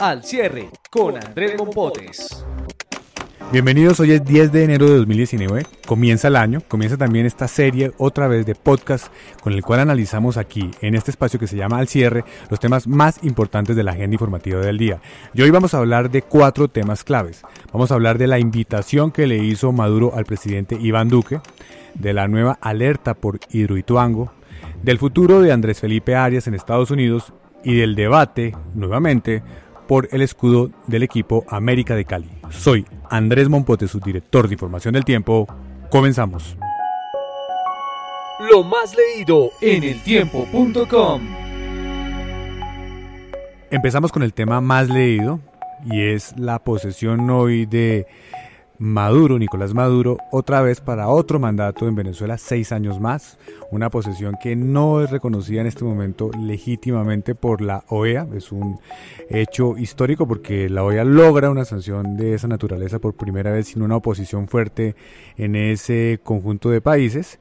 Al Cierre con Andrés Mompotes. Bienvenidos, hoy es 10 de enero de 2019, comienza el año, comienza también esta serie otra vez de podcast con el cual analizamos aquí, en este espacio que se llama Al Cierre, los temas más importantes de la agenda informativa del día. Y hoy vamos a hablar de 4 temas claves. Vamos a hablar de la invitación que le hizo Maduro al presidente Iván Duque, de la nueva alerta por Hidroituango, del futuro de Andrés Felipe Arias en Estados Unidos y del debate, nuevamente, por el escudo del equipo América de Cali. Soy Andrés Mompotes, subdirector de Información del Tiempo. Comenzamos. Lo más leído en eltiempo.com. Empezamos con el tema más leído y es la posesión hoy de Maduro, Nicolás Maduro, otra vez para otro mandato en Venezuela, 6 años más, una posesión que no es reconocida en este momento legítimamente por la OEA, es un hecho histórico porque la OEA logra una sanción de esa naturaleza por primera vez sin una oposición fuerte en ese conjunto de países,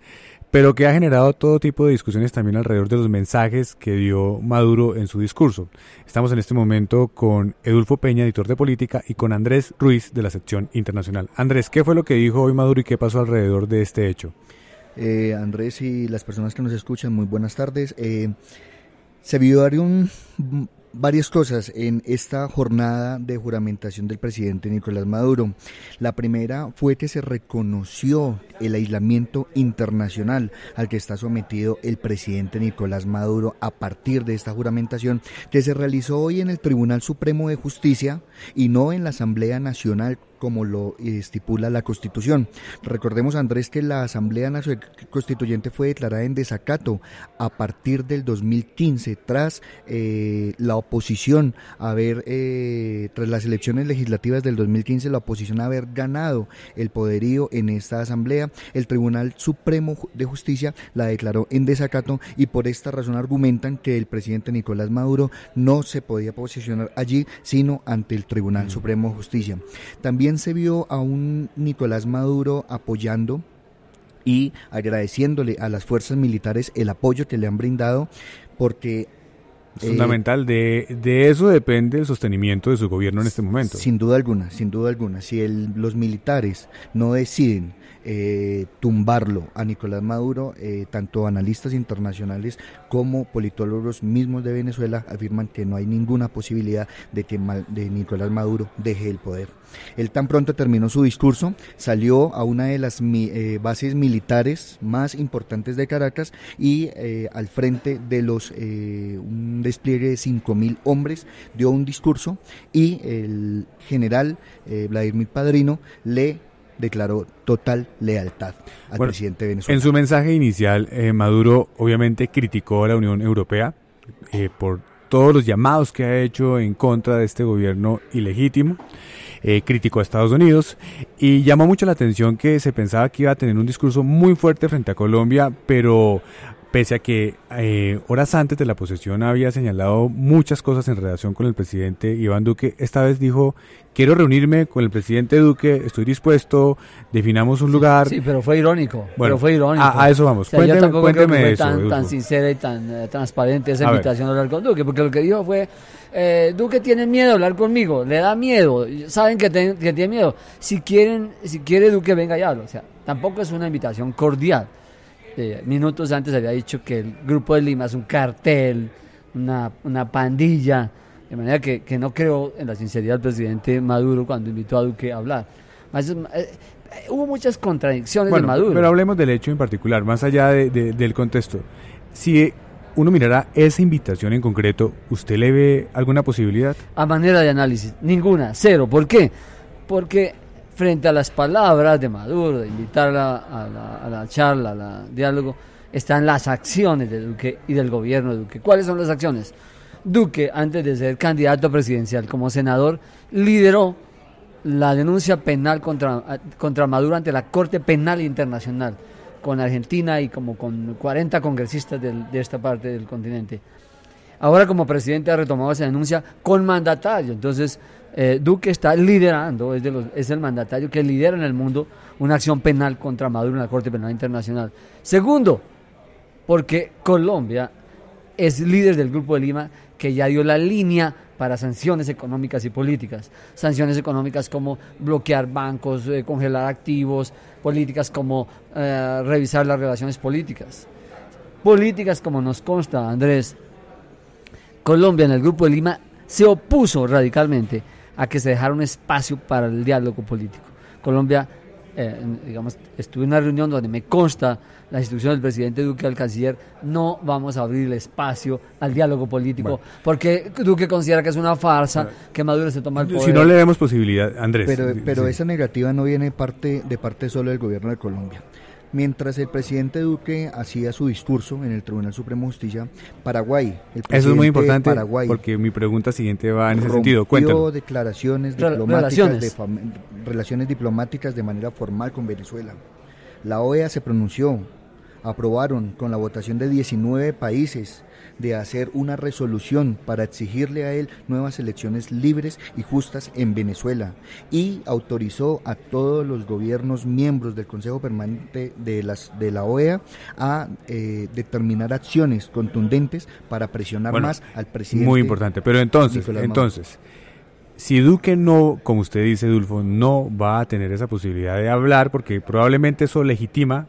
pero que ha generado todo tipo de discusiones también alrededor de los mensajes que dio Maduro en su discurso. Estamos en este momento con Edulfo Peña, editor de política, y con Andrés Ruiz, de la sección internacional. Andrés, ¿qué fue lo que dijo hoy Maduro y qué pasó alrededor de este hecho? Andrés y las personas que nos escuchan, muy buenas tardes. Se vieron varias cosas en esta jornada de juramentación del presidente Nicolás Maduro. La primera fue que se reconoció el aislamiento internacional al que está sometido el presidente Nicolás Maduro a partir de esta juramentación que se realizó hoy en el Tribunal Supremo de Justicia y no en la Asamblea Nacional como lo estipula la Constitución. Recordemos, Andrés, que la Asamblea Nacional Constituyente fue declarada en desacato a partir del 2015 tras la oposición tras las elecciones legislativas del 2015, la oposición haber ganado el poderío en esta asamblea. El Tribunal Supremo de Justicia la declaró en desacato y por esta razón argumentan que el presidente Nicolás Maduro no se podía posicionar allí sino ante el Tribunal Supremo de Justicia. También se vio a un Nicolás Maduro apoyando y agradeciéndole a las fuerzas militares el apoyo que le han brindado porque es fundamental, de eso depende el sostenimiento de su gobierno en este momento. Sin duda alguna. Si los militares no deciden tumbarlo a Nicolás Maduro, tanto analistas internacionales como politólogos mismos de Venezuela afirman que no hay ninguna posibilidad de que Nicolás Maduro deje el poder. Él tan pronto terminó su discurso, salió a una de las bases militares más importantes de Caracas y al frente de un despliegue de 5.000 hombres dio un discurso y el general Vladimir Padrino le declaró total lealtad al presidente de Venezuela. En su mensaje inicial, Maduro obviamente criticó a la Unión Europea por todos los llamados que ha hecho en contra de este gobierno ilegítimo. Criticó a Estados Unidos y llamó mucho la atención que se pensaba que iba a tener un discurso muy fuerte frente a Colombia, pero pese a que horas antes de la posesión había señalado muchas cosas en relación con el presidente Iván Duque, esta vez dijo: quiero reunirme con el presidente Duque, estoy dispuesto, definamos un lugar. Sí, pero fue irónico. Bueno, pero fue irónico. A eso vamos. O sea, yo tampoco creo que fue eso, tan sincera y tan transparente esa invitación a hablar con Duque, porque lo que dijo fue: Duque tiene miedo de hablar conmigo, le da miedo, saben que tiene miedo. Si quiere Duque, venga y habla. O sea, tampoco es una invitación cordial. Minutos antes había dicho que el Grupo de Lima es un cartel, una pandilla, de manera que no creo en la sinceridad del presidente Maduro cuando invitó a Duque a hablar. Hubo muchas contradicciones de Maduro. Pero hablemos del hecho en particular, más allá del contexto. Si uno mirara esa invitación en concreto, ¿usted le ve alguna posibilidad? A manera de análisis, ninguna, cero. ¿Por qué? Porque frente a las palabras de Maduro, de invitarla a la charla, al diálogo, están las acciones de Duque y del gobierno de Duque. ¿Cuáles son las acciones? Duque, antes de ser candidato presidencial como senador, lideró la denuncia penal contra Maduro ante la Corte Penal Internacional, con Argentina y como con 40 congresistas de esta parte del continente. Ahora como presidente ha retomado esa denuncia con mandatario. Entonces Duque está liderando, es el mandatario que lidera en el mundo una acción penal contra Maduro en la Corte Penal Internacional. Segundo, porque Colombia es líder del Grupo de Lima, que ya dio la línea para sanciones económicas y políticas. Sanciones económicas como bloquear bancos, congelar activos, políticas como revisar las relaciones políticas. Políticas como nos consta, Andrés, Colombia en el Grupo de Lima se opuso radicalmente a que se dejara un espacio para el diálogo político. Colombia, estuve en una reunión donde me consta la instrucción del presidente Duque al canciller: no vamos a abrir el espacio al diálogo político, porque Duque considera que es una farsa, que Maduro se toma el poder. Si no le demos posibilidad, Andrés. Pero sí. Esa negativa no viene de parte solo del gobierno de Colombia. Mientras el presidente Duque hacía su discurso en el Tribunal Supremo de Justicia, Paraguay, el presidente eso es muy importante, Paraguay, porque mi pregunta siguiente va en ese sentido. Cuéntanos. Declaraciones relaciones diplomáticas de manera formal con Venezuela. La OEA se pronunció, aprobaron con la votación de 19 países de hacer una resolución para exigirle a él nuevas elecciones libres y justas en Venezuela, y autorizó a todos los gobiernos miembros del Consejo Permanente de la OEA a determinar acciones contundentes para presionar más al presidente. Muy importante, pero entonces si Duque no, como usted dice, Dulfo, no va a tener esa posibilidad de hablar, porque probablemente eso legitima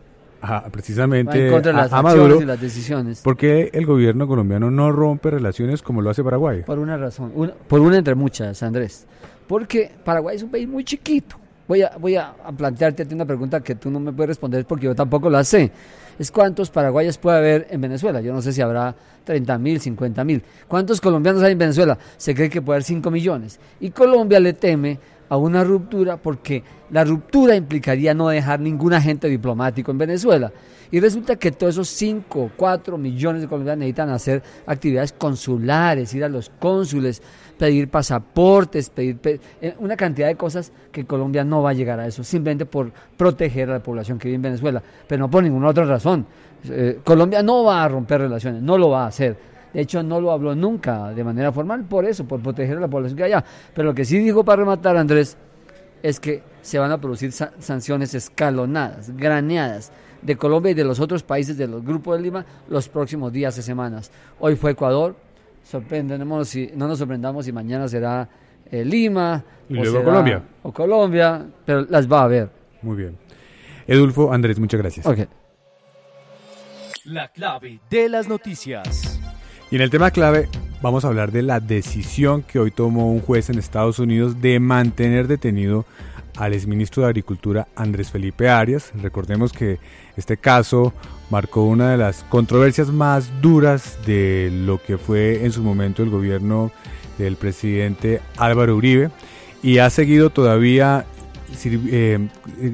precisamente a Maduro, y las decisiones. ¿Por qué el gobierno colombiano no rompe relaciones como lo hace Paraguay? Por una razón, por una entre muchas, Andrés. Porque Paraguay es un país muy chiquito. Voy a plantearte una pregunta que tú no me puedes responder porque yo tampoco la sé. Es cuántos paraguayos puede haber en Venezuela. Yo no sé si habrá 30.000, 50.000. ¿Cuántos colombianos hay en Venezuela? Se cree que puede haber 5 millones. Y Colombia le teme a una ruptura, porque la ruptura implicaría no dejar ningún agente diplomático en Venezuela. Y resulta que todos esos 5, 4 millones de colombianos necesitan hacer actividades consulares, ir a los cónsules, pedir pasaportes, pedir una cantidad de cosas que Colombia no va a llegar a eso, simplemente por proteger a la población que vive en Venezuela, pero no por ninguna otra razón. Colombia no va a romper relaciones, no lo va a hacer. De hecho, no lo habló nunca de manera formal por eso, por proteger a la población que hay allá. Pero lo que sí dijo, para rematar, Andrés, es que se van a producir sanciones escalonadas, graneadas, de Colombia y de los otros países del Grupo de Lima los próximos días y semanas. Hoy fue Ecuador, no nos sorprendamos si mañana será Lima, y luego Colombia. O Colombia, pero las va a haber. Muy bien. Edulfo, Andrés, muchas gracias. Okay. La clave de las noticias. Y en el tema clave vamos a hablar de la decisión que hoy tomó un juez en Estados Unidos de mantener detenido al exministro de Agricultura Andrés Felipe Arias. Recordemos que este caso marcó una de las controversias más duras de lo que fue en su momento el gobierno del presidente Álvaro Uribe, y ha seguido todavía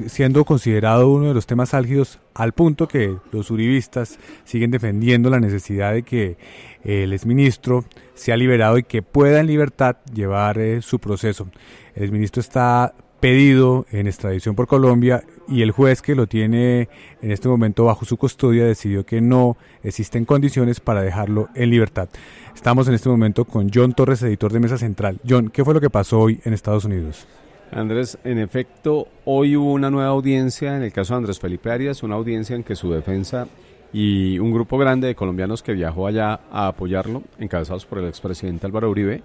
siendo considerado uno de los temas álgidos, al punto que los uribistas siguen defendiendo la necesidad de que el exministro sea liberado y que pueda en libertad llevar su proceso. El exministro está pedido en extradición por Colombia, y el juez que lo tiene en este momento bajo su custodia decidió que no existen condiciones para dejarlo en libertad. Estamos en este momento con John Torres, editor de Mesa Central. John, ¿qué fue lo que pasó hoy en Estados Unidos? Andrés, en efecto, hoy hubo una nueva audiencia en el caso de Andrés Felipe Arias, una audiencia en que su defensa y un grupo grande de colombianos que viajó allá a apoyarlo, encabezados por el expresidente Álvaro Uribe,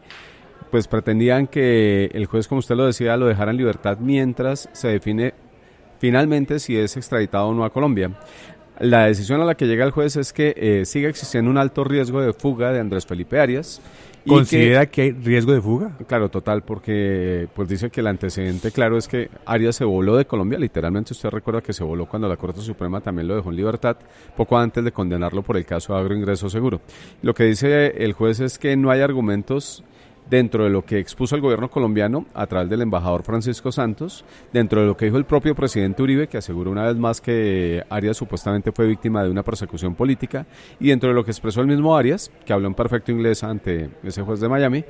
pues pretendían que el juez, como usted lo decía, lo dejara en libertad mientras se define finalmente si es extraditado o no a Colombia. La decisión a la que llega el juez es que sigue existiendo un alto riesgo de fuga de Andrés Felipe Arias. ¿Considera que hay riesgo de fuga? Claro, total, porque pues dice que el antecedente claro es que Arias se voló de Colombia, literalmente. Usted recuerda que se voló cuando la Corte Suprema también lo dejó en libertad, poco antes de condenarlo por el caso de agroingreso seguro. Lo que dice el juez es que no hay argumentos dentro de lo que expuso el gobierno colombiano a través del embajador Francisco Santos, dentro de lo que dijo el propio presidente Uribe, que aseguró una vez más que Arias supuestamente fue víctima de una persecución política, y dentro de lo que expresó el mismo Arias, que habló en perfecto inglés ante ese juez de Miami,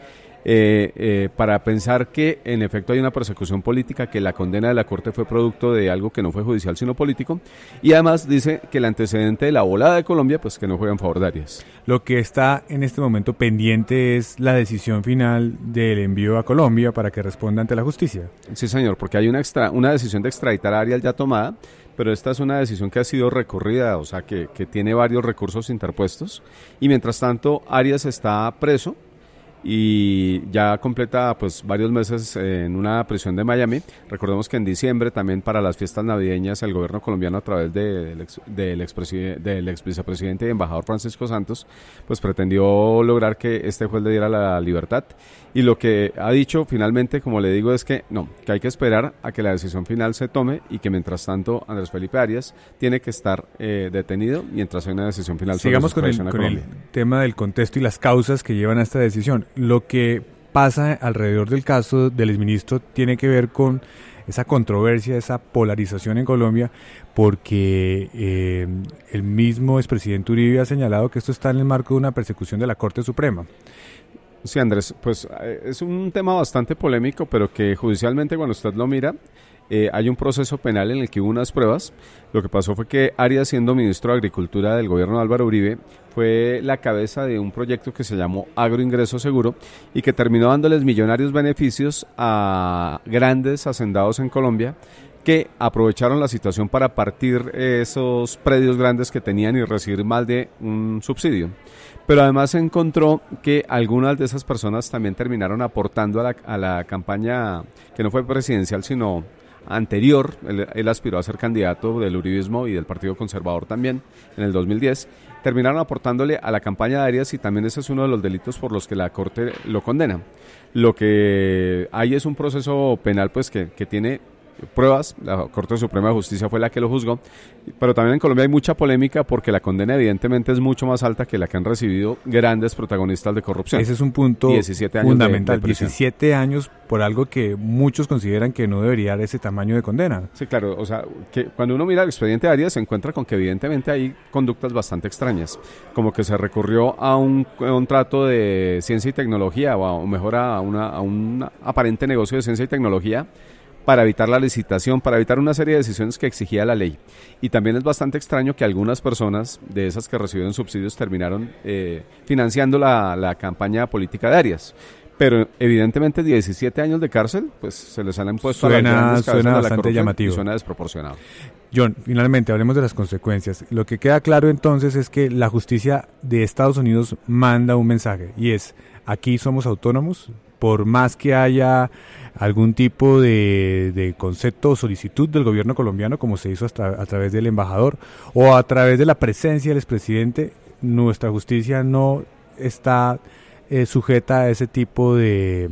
para pensar que en efecto hay una persecución política, que la condena de la Corte fue producto de algo que no fue judicial sino político, y además dice que el antecedente de la volada de Colombia pues que no juega en favor de Arias. Lo que está en este momento pendiente es la decisión final del envío a Colombia para que responda ante la justicia. Sí, señor, porque hay una decisión de extraditar a Arias ya tomada, pero esta es una decisión que ha sido recurrida, o sea, que tiene varios recursos interpuestos, y mientras tanto Arias está preso y ya completa pues varios meses en una prisión de Miami. Recordemos que en diciembre también para las fiestas navideñas el gobierno colombiano a través del ex vicepresidente y embajador Francisco Santos pues pretendió lograr que este juez le diera la libertad, y lo que ha dicho finalmente, como le digo, es que no, que hay que esperar a que la decisión final se tome y que mientras tanto Andrés Felipe Arias tiene que estar detenido mientras hay una decisión final. Sigamos con el tema del contexto y las causas que llevan a esta decisión. Lo que pasa alrededor del caso del exministro tiene que ver con esa controversia, esa polarización en Colombia, porque el mismo expresidente Uribe ha señalado que esto está en el marco de una persecución de la Corte Suprema. Sí, Andrés, pues es un tema bastante polémico, pero que judicialmente cuando usted lo mira, hay un proceso penal en el que hubo unas pruebas. Lo que pasó fue que Arias, siendo ministro de Agricultura del gobierno de Álvaro Uribe, fue la cabeza de un proyecto que se llamó Agroingreso Seguro y que terminó dándoles millonarios beneficios a grandes hacendados en Colombia que aprovecharon la situación para partir esos predios grandes que tenían y recibir más de un subsidio. Pero además se encontró que algunas de esas personas también terminaron aportando a la campaña que no fue presidencial sino anterior. Él aspiró a ser candidato del uribismo y del Partido Conservador también en el 2010. Terminaron aportándole a la campaña de Arias, y también ese es uno de los delitos por los que la Corte lo condena. Lo que hay es un proceso penal pues que tiene pruebas. La Corte Suprema de Justicia fue la que lo juzgó, pero también en Colombia hay mucha polémica porque la condena evidentemente es mucho más alta que la que han recibido grandes protagonistas de corrupción. Ese es un punto 17 años fundamental, de 17 años por algo que muchos consideran que no debería dar ese tamaño de condena. Sí, claro, o sea, que cuando uno mira el expediente de Arias se encuentra con que evidentemente hay conductas bastante extrañas, como que se recurrió a un contrato de ciencia y tecnología, o mejor a un aparente negocio de ciencia y tecnología, para evitar la licitación, para evitar una serie de decisiones que exigía la ley. Y también es bastante extraño que algunas personas de esas que recibieron subsidios terminaron financiando la campaña política de Arias. Pero evidentemente 17 años de cárcel, pues se les han impuesto a las grandes cabezas de la bastante corrupción llamativo. Y suena desproporcionado. John, finalmente hablemos de las consecuencias. Lo que queda claro entonces es que la justicia de Estados Unidos manda un mensaje, y es: aquí somos autónomos, por más que haya algún tipo de concepto o solicitud del gobierno colombiano, como se hizo a través del embajador o a través de la presencia del expresidente, nuestra justicia no está sujeta a ese tipo de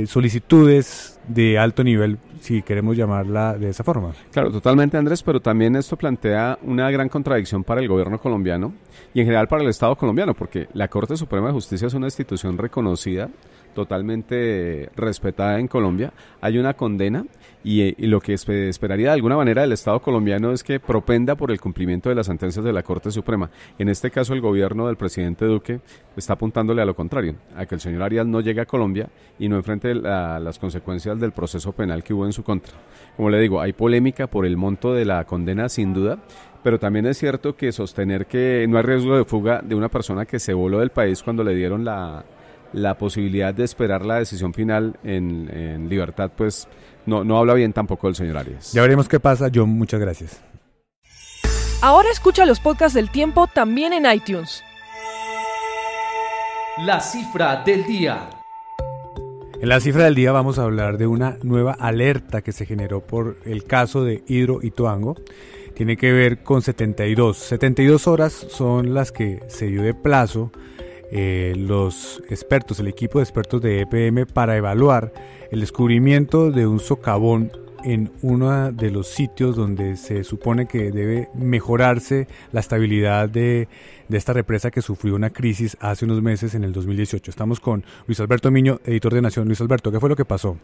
solicitudes de alto nivel, si queremos llamarla de esa forma. Claro, totalmente, Andrés, pero también esto plantea una gran contradicción para el gobierno colombiano y en general para el Estado colombiano, porque la Corte Suprema de Justicia es una institución reconocida, totalmente respetada en Colombia. Hay una condena y lo que esperaría de alguna manera del Estado colombiano es que propenda por el cumplimiento de las sentencias de la Corte Suprema. En este caso el gobierno del presidente Duque está apuntándole a lo contrario, a que el señor Arias no llegue a Colombia y no enfrente las consecuencias del proceso penal que hubo en su contra. Como le digo, hay polémica por el monto de la condena sin duda, pero también es cierto que sostener que no hay riesgo de fuga de una persona que se voló del país cuando le dieron la posibilidad de esperar la decisión final en libertad, pues no habla bien tampoco del señor Arias. Ya veremos qué pasa. John, muchas gracias. Ahora escucha los podcasts del Tiempo también en iTunes. La cifra del día. En la cifra del día vamos a hablar de una nueva alerta que se generó por el caso de Hidroituango. Tiene que ver con 72 horas son las que se dio de plazo los expertos, el equipo de expertos de EPM, para evaluar el descubrimiento de un socavón en uno de los sitios donde se supone que debe mejorarse la estabilidad de esta represa que sufrió una crisis hace unos meses en el 2018. Estamos con Luis Alberto Miño, editor de Nación. Luis Alberto, ¿qué fue lo que pasó?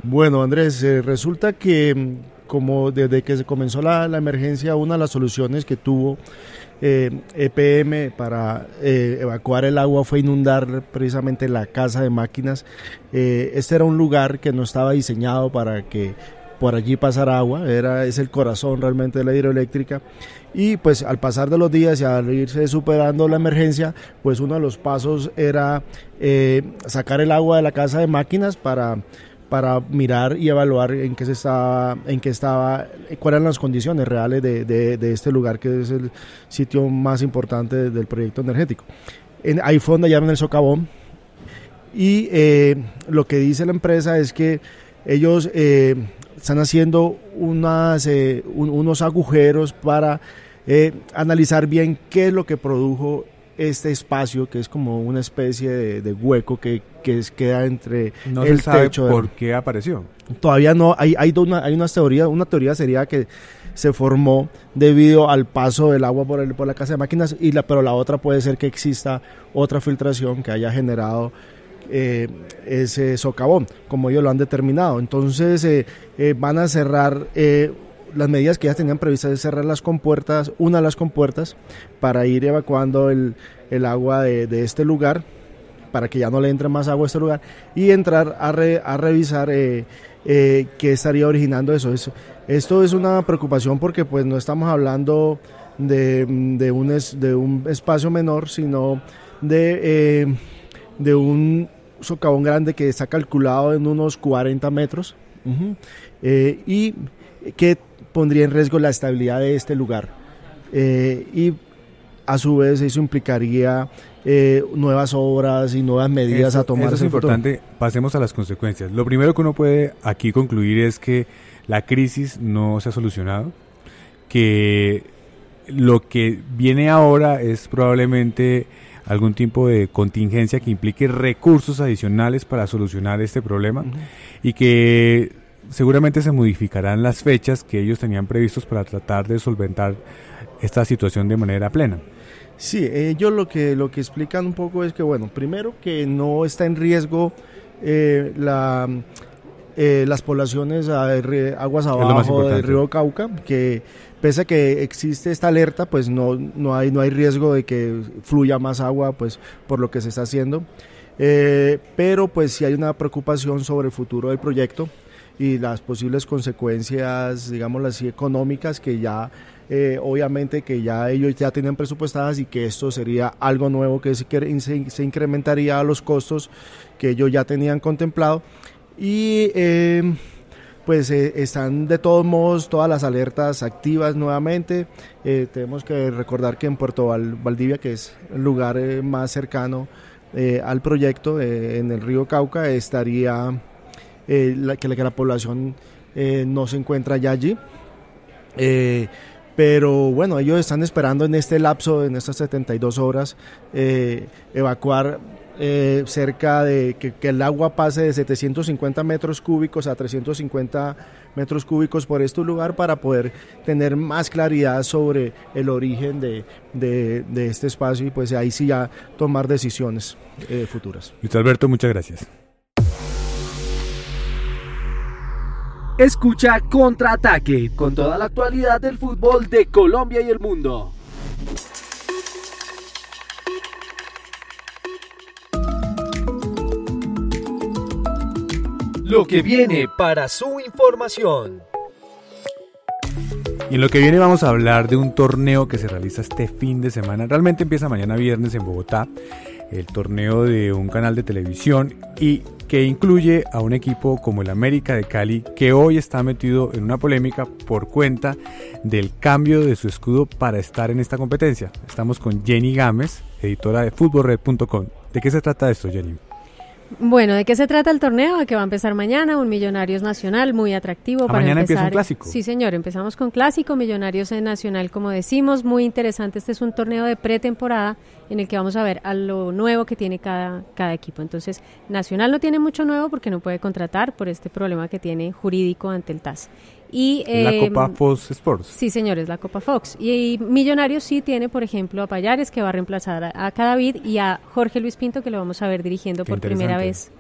Bueno, Andrés, resulta que como desde que se comenzó la emergencia, una de las soluciones que tuvo EPM para evacuar el agua fue inundar precisamente la casa de máquinas. Este era un lugar que no estaba diseñado para que por allí pasara agua, es el corazón realmente de la hidroeléctrica, y pues al pasar de los días y al irse superando la emergencia, pues uno de los pasos era sacar el agua de la casa de máquinas para para mirar y evaluar cuáles eran las condiciones reales de este lugar, que es el sitio más importante del proyecto energético. Ahí fue donde hallaron el socavón, y lo que dice la empresa es que ellos están haciendo unos agujeros para analizar bien qué es lo que produjo este espacio, que es como una especie de hueco que queda entre no el se sabe techo. ¿Por qué apareció? Todavía no, hay unas teorías. Una teoría sería que se formó debido al paso del agua por la casa de máquinas, pero la otra puede ser que exista otra filtración que haya generado ese socavón, como ellos lo han determinado. Entonces van a cerrar, las medidas que ya tenían previstas es cerrar una de las compuertas para ir evacuando el agua de este lugar, para que ya no le entre más agua a este lugar, y entrar a revisar qué estaría originando eso. Esto es una preocupación porque pues no estamos hablando de un espacio menor, sino de un socavón grande que está calculado en unos 40 metros y que pondría en riesgo la estabilidad de este lugar, y a su vez eso implicaría nuevas obras y nuevas medidas a tomar. Eso es importante. Pasemos a las consecuencias. Lo primero que uno puede aquí concluir es que la crisis no se ha solucionado, que lo que viene ahora es probablemente algún tipo de contingencia que implique recursos adicionales para solucionar este problema, y que seguramente se modificarán las fechas que ellos tenían previstos para tratar de solventar esta situación de manera plena. Sí, ellos lo que explican un poco es que, bueno, primero que no está en riesgo las poblaciones aguas abajo del río Cauca, que pese a que existe esta alerta, pues no hay riesgo de que fluya más agua, pues por lo que se está haciendo, pero pues sí hay una preocupación sobre el futuro del proyecto y las posibles consecuencias, digámoslo así, económicas, que ya obviamente que ya ellos ya tenían presupuestadas, y que esto sería algo nuevo que se incrementaría a los costos que ellos ya tenían contemplado. Y pues están de todos modos todas las alertas activas nuevamente. Tenemos que recordar que en Puerto Valdivia, que es el lugar más cercano al proyecto, en el río Cauca, estaría que la población no se encuentra ya allí, pero bueno, ellos están esperando en este lapso, en estas 72 horas, evacuar cerca de que el agua pase de 750 metros cúbicos a 350 metros cúbicos por este lugar, para poder tener más claridad sobre el origen de este espacio, y pues ahí sí ya tomar decisiones futuras. Luis Alberto, muchas gracias. Escucha Contraataque, con toda la actualidad del fútbol de Colombia y el mundo. Lo que viene para su información. Y en lo que viene vamos a hablar de un torneo que se realiza este fin de semana. Realmente empieza mañana viernes en Bogotá, el torneo de un canal de televisión, y que incluye a un equipo como el América de Cali, que hoy está metido en una polémica por cuenta del cambio de su escudo para estar en esta competencia. Estamos con Jenny Gámez, editora de futbolred.com. ¿De qué se trata esto, Jenny? Bueno, ¿de qué se trata el torneo? Que va a empezar mañana, un Millonarios Nacional muy atractivo para mañana empezar. Empieza un clásico. Sí, señor, empezamos con clásico, Millonarios en Nacional, como decimos, muy interesante. Este es un torneo de pretemporada en el que vamos a ver a lo nuevo que tiene cada equipo. Entonces, Nacional no tiene mucho nuevo porque no puede contratar por este problema que tiene jurídico ante el TAS. Y la Copa Fox Sports. Sí, señores, la Copa Fox. Y Millonarios sí tiene, por ejemplo, a Payares, que va a reemplazar a Cadavid, y a Jorge Luis Pinto, que lo vamos a ver dirigiendo por primera vez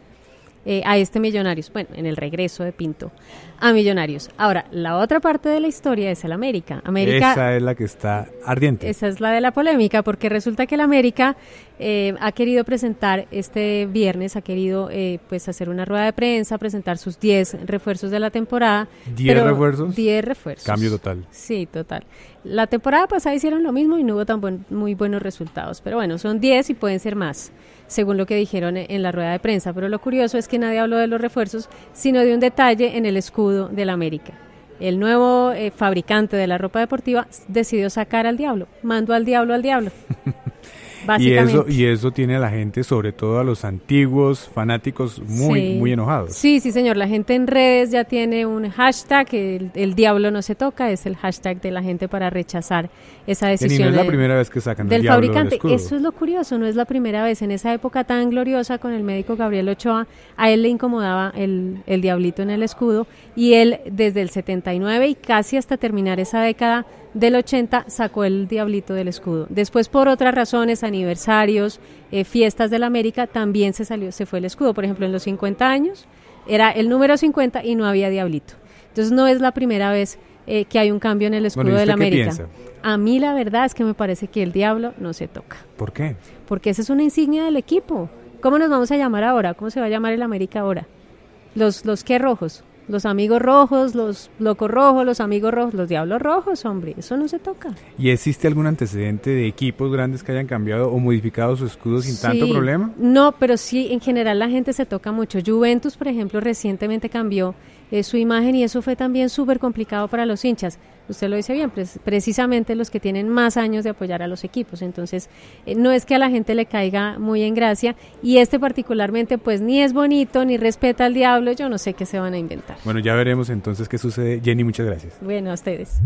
a este Millonarios. Bueno, en el regreso de Pinto a Millonarios. Ahora, la otra parte de la historia es el América. Esa es la que está ardiente. Esa es la de la polémica, porque resulta que el América ha querido presentar este viernes, ha querido pues hacer una rueda de prensa, presentar sus 10 refuerzos de la temporada. ¿10 refuerzos? 10 refuerzos. Cambio total. Sí, total. La temporada pasada hicieron lo mismo y no hubo muy buenos resultados, pero bueno, son 10 y pueden ser más, según lo que dijeron en la rueda de prensa. Pero lo curioso es que nadie habló de los refuerzos, sino de un detalle en el escudo del América. El nuevo fabricante de la ropa deportiva decidió sacar al diablo, mandó al diablo al diablo. Básicamente. Y eso tiene a la gente, sobre todo a los antiguos fanáticos, muy enojados. Sí, señor. La gente en redes ya tiene un hashtag, el diablo no se toca, es el hashtag de la gente para rechazar esa decisión. Y no es la primera vez que sacan del el diablo fabricante. del escudo. Eso es lo curioso, no es la primera vez. En esa época tan gloriosa con el médico Gabriel Ochoa, a él le incomodaba el diablito en el escudo, y él desde el 79 y casi hasta terminar esa década del 80 sacó el diablito del escudo. Después, por otras razones, aniversarios, fiestas del América, también se fue el escudo. Por ejemplo, en los 50 años era el número 50 y no había diablito. Entonces no es la primera vez que hay un cambio en el escudo del América. ¿Qué piensa? A mí la verdad es que me parece que el diablo no se toca. ¿Por qué? Porque esa es una insignia del equipo. ¿Cómo nos vamos a llamar ahora? ¿Cómo se va a llamar el América ahora? ¿Los qué rojos? Los amigos rojos, los locos rojos, los amigos rojos, los diablos rojos, hombre, eso no se toca. ¿Y existe algún antecedente de equipos grandes que hayan cambiado o modificado su escudo sin tanto problema? No, pero sí, en general la gente se toca mucho. Juventus, por ejemplo, recientemente cambió su imagen y eso fue también súper complicado para los hinchas. Usted lo dice bien, precisamente los que tienen más años de apoyar a los equipos. Entonces, no es que a la gente le caiga muy en gracia, y particularmente, pues ni es bonito, ni respeta al diablo, yo no sé qué se van a inventar. Bueno, ya veremos entonces qué sucede. Jenny, muchas gracias. Bueno, a ustedes.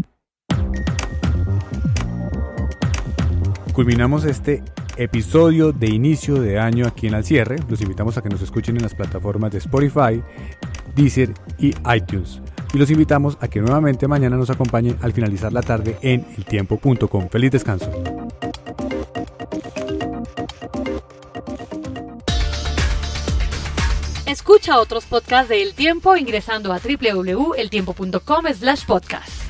Culminamos este episodio de inicio de año aquí en Al Cierre. Los invitamos a que nos escuchen en las plataformas de Spotify, Deezer y iTunes. Y los invitamos a que nuevamente mañana nos acompañen al finalizar la tarde en eltiempo.com. ¡Feliz descanso! Escucha otros podcasts de El Tiempo ingresando a www.eltiempo.com/podcast.